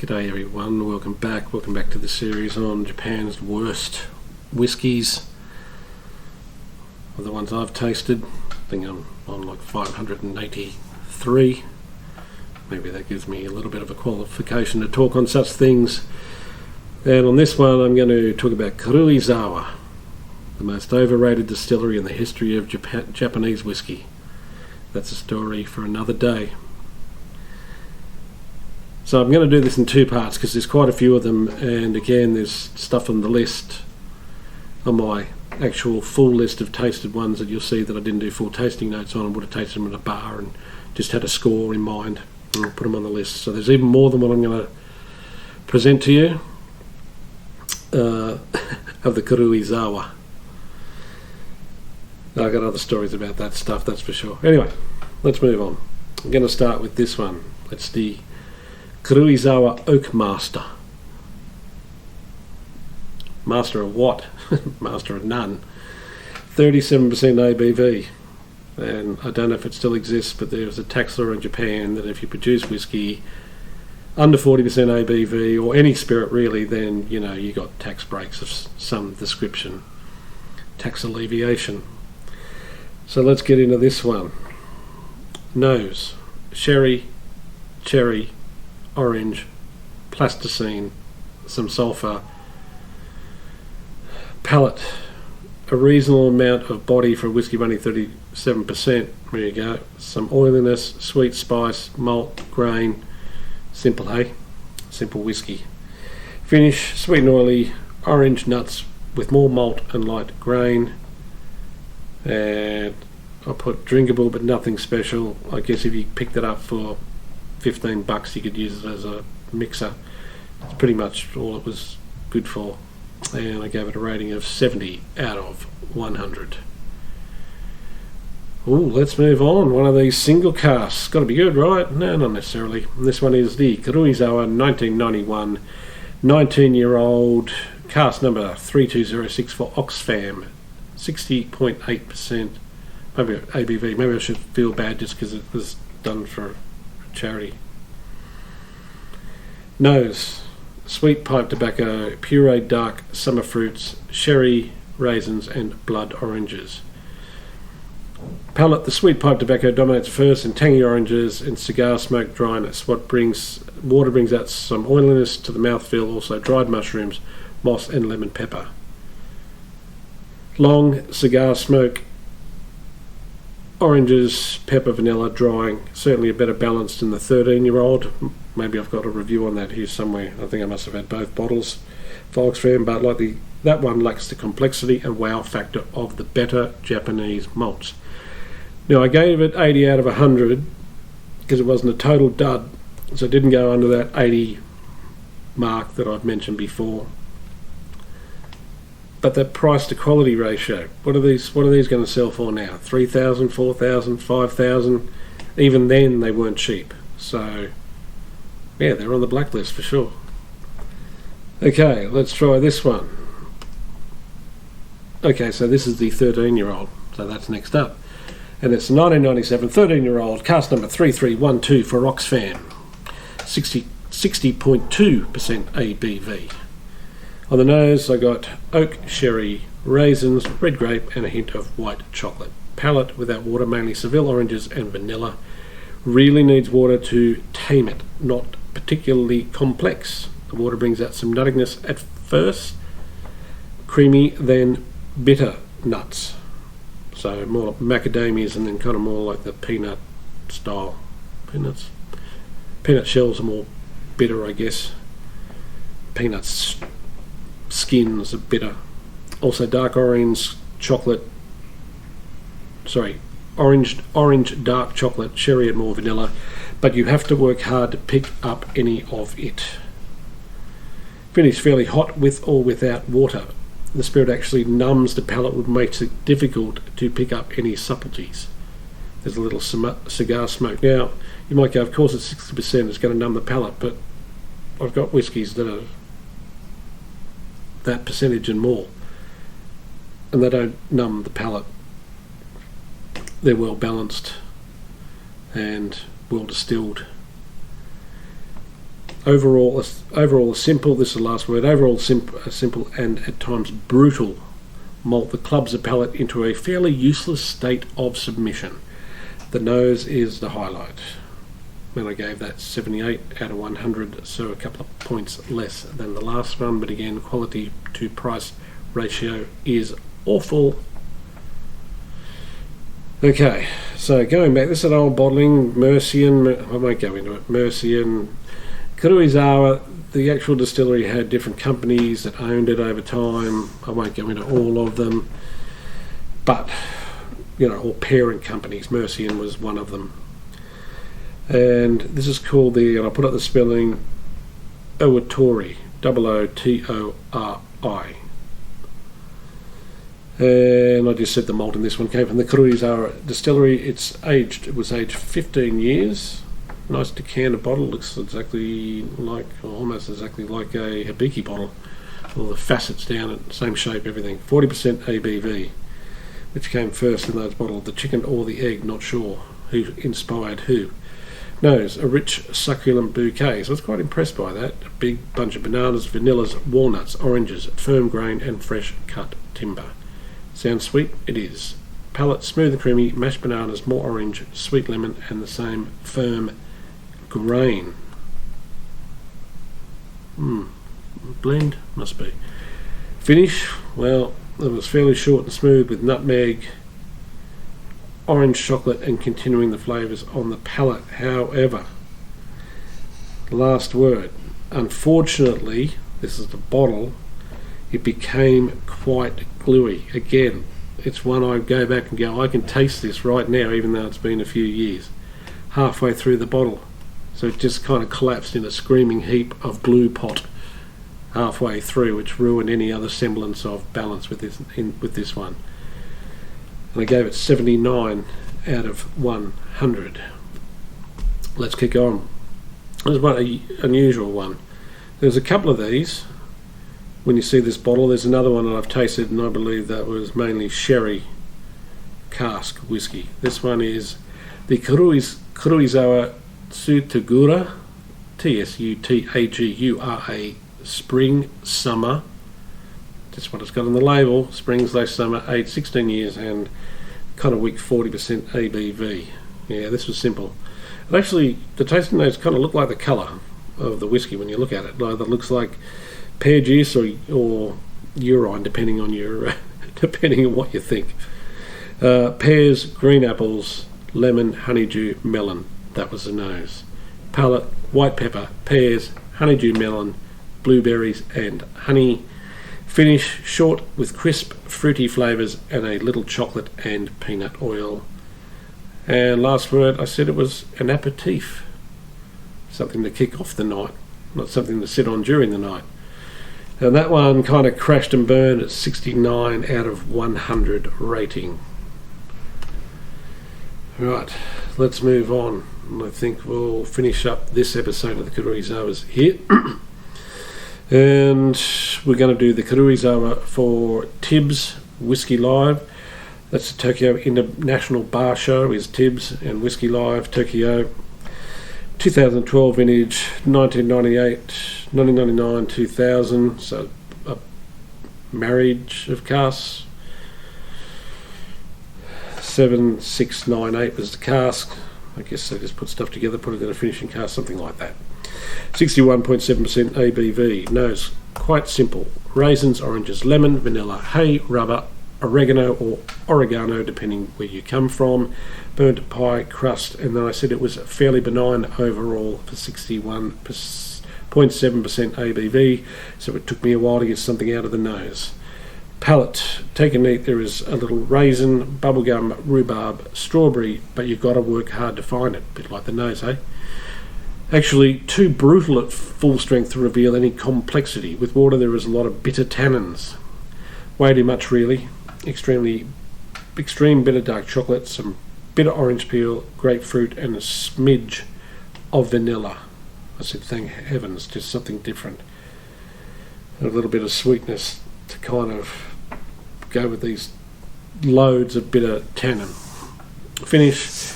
G'day everyone, welcome back to the series on Japan's worst whiskies. Of the ones I've tasted, I think I'm on like 583. Maybe that gives me a little bit of a qualification to talk on such things. And on this one I'm going to talk about Karuizawa, the most overrated distillery in the history of Japanese whiskey. That's a story for another day. So I'm going to do this in two parts because there's quite a few of them, and again there's stuff on the list, on my actual full list of tasted ones that you'll see that I didn't do full tasting notes on. I would have tasted them in a bar and just had a score in mind and I'll put them on the list. So there's even more than what I'm going to present to you of the Karuizawa. I've got other stories about that stuff, that's for sure. Anyway, let's move on. I'm going to start with this one. It's the Karuizawa Oakmaster. Master of what? Master of none. 37% ABV. And I don't know if it still exists, but there's a tax law in Japan that if you produce whiskey under 40% ABV, or any spirit really, then you got tax breaks of some description. Tax alleviation. So let's get into this one. Nose. Sherry, cherry, orange, plasticine, some sulphur. Palate, a reasonable amount of body for a whiskey running 37%. There you go. Some oiliness, sweet spice, malt, grain. Simple, hey? Simple whiskey. Finish, sweet and oily, orange nuts with more malt and light grain. And I'll put drinkable but nothing special. I guess if you picked it up for $15 you could use it as a mixer. It's pretty much all it was good for, and I gave it a rating of 70 out of 100. Let's move on. One of these single casks. Got to be good, right? No, not necessarily. This one is the Karuizawa 1991 19-year-old cask number 3206 for Oxfam, 60.8%. Maybe ABV. Maybe I should feel bad just because it was done for charity. Nose, sweet pipe tobacco, pureed dark summer fruits, sherry, raisins and blood oranges. Palate, the sweet pipe tobacco dominates first, and tangy oranges and cigar smoke dryness. Water brings out some oiliness to the mouthfeel, also dried mushrooms, moss and lemon pepper. Long cigar smoke, oranges, pepper, vanilla, drying. Certainly a better balance than the 13-year-old. Maybe I've got a review on that here somewhere. I think I must have had both bottles for Oxfam, but that one lacks the complexity and wow factor of the better Japanese malts. Now I gave it 80 out of 100 because it wasn't a total dud, so it didn't go under that 80 mark that I've mentioned before. But that price to quality ratio, what are these going to sell for now? 3,000, 4,000, 5,000? Even then they weren't cheap. So yeah, they're on the blacklist for sure. Okay, let's try this one. Okay, so this is the 13-year-old, so that's next up. And it's 1997 13-year-old cask number 3312 for Oxfam, 60.2% ABV. On the nose I got oak, sherry, raisins, red grape and a hint of white chocolate. Palate, without water, mainly Seville oranges and vanilla. Really needs water to tame it, not particularly complex. The water brings out some nuttiness at first, creamy then bitter nuts. So more like macadamias and then kind of more like the peanut style. Peanut shells are more bitter, I guess. Peanuts skins are bitter. Also dark orange dark chocolate, sherry and more vanilla, but you have to work hard to pick up any of it. Finish fairly hot with or without water. The spirit actually numbs the palate, which makes it difficult to pick up any subtleties. There's a little cigar smoke. Now you might go, of course it's 60%, it's going to numb the palate, but I've got whiskies that are that percentage and more, and they don't numb the palate. They're well balanced and well distilled. Overall simple, this is the last word, overall simple and at times brutal malt that clubs a palate into a fairly useless state of submission. The nose is the highlight. And I gave that 78 out of 100, so a couple of points less than the last one, but again, quality to price ratio is awful. Okay, so going back, this is an old bottling, Mercian, I won't go into it, Mercian, Karuizawa. The actual distillery had different companies that owned it over time. I won't go into all of them, but, all parent companies. Mercian was one of them. And this is called and I'll put up the spelling, Ootori, Ootori. And I just said the malt in this one came from the Karuizawa distillery. It was aged 15 years. Nice decanter bottle, looks exactly like, or almost exactly like a Hibiki bottle. All the facets down it, same shape, everything. 40% ABV. Which came first in those bottles, the chicken or the egg, not sure who inspired who. Nose, a rich succulent bouquet, so I was quite impressed by that. A big bunch of bananas, vanillas, walnuts, oranges, firm grain and fresh cut timber. Sounds sweet? It is. Palate, smooth and creamy, mashed bananas, more orange, sweet lemon and the same firm grain. Blend? Must be. Finish? Well, it was fairly short and smooth with nutmeg, orange chocolate and continuing the flavours on the palate. However, last word, unfortunately, this is the bottle, it became quite gluey. Again, it's one I go back and go, I can taste this right now even though it's been a few years. Halfway through the bottle. So it just kind of collapsed in a screaming heap of glue pot halfway through, which ruined any other semblance of balance with this one. And I gave it 79 out of 100. Let's kick on. There's one unusual one. There's a couple of these. When you see this bottle, there's another one that I've tasted, and I believe that was mainly sherry cask whiskey. This one is the Karuizawa Tsutagura, Tsutagura, Spring Summer. That's what it's got on the label. Spring/summer, aged 16 years and kind of weak 40% ABV. Yeah, this was simple. It actually, the tasting notes kind of look like the colour of the whiskey when you look at it. Either looks like pear juice or urine, depending on what you think. Pears, green apples, lemon, honeydew, melon. That was the nose. Palate, white pepper, pears, honeydew melon, blueberries and honey. Finish, short with crisp, fruity flavours and a little chocolate and peanut oil. And last word, I said it was an aperitif. Something to kick off the night, not something to sit on during the night. And that one kind of crashed and burned at 69 out of 100 rating. Right, let's move on. I think we'll finish up this episode of the Karuizawas here. And we're going to do the Karuizawa for TIBS WhiskyLive. That's the Tokyo International Bar Show is TIBS, and WhiskyLive Tokyo 2012 vintage, 1998, 1999, 2000, so a marriage of casks. 7698 was the cask. I guess they just put stuff together, put it in a finishing cask, something like that. 61.7% ABV. Nose, quite simple. Raisins, oranges, lemon, vanilla, hay, rubber, oregano or oregano, depending where you come from. Burnt pie crust, and then I said it was fairly benign overall for 61.7% ABV, so it took me a while to get something out of the nose. Palate, take a neat, there is a little raisin, bubblegum, rhubarb, strawberry, but you've got to work hard to find it, a bit like the nose, eh? Actually, too brutal at full strength to reveal any complexity. With water there is a lot of bitter tannins. Way too much really. Extreme bitter dark chocolate, some bitter orange peel, grapefruit and a smidge of vanilla. I said thank heavens, just something different. And a little bit of sweetness to kind of go with these loads of bitter tannin. Finish,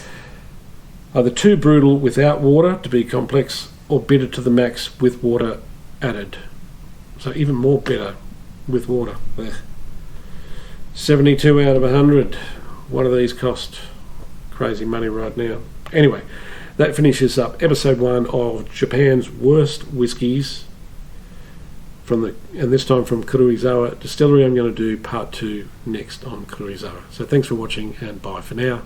either too brutal without water to be complex or bitter to the max with water added. So even more bitter with water. Ugh. 72 out of 100. What do these cost? Crazy money right now. Anyway, that finishes up episode 1 of Japan's worst whiskies. And this time from Karuizawa Distillery. I'm going to do part 2 next on Karuizawa. So thanks for watching and bye for now.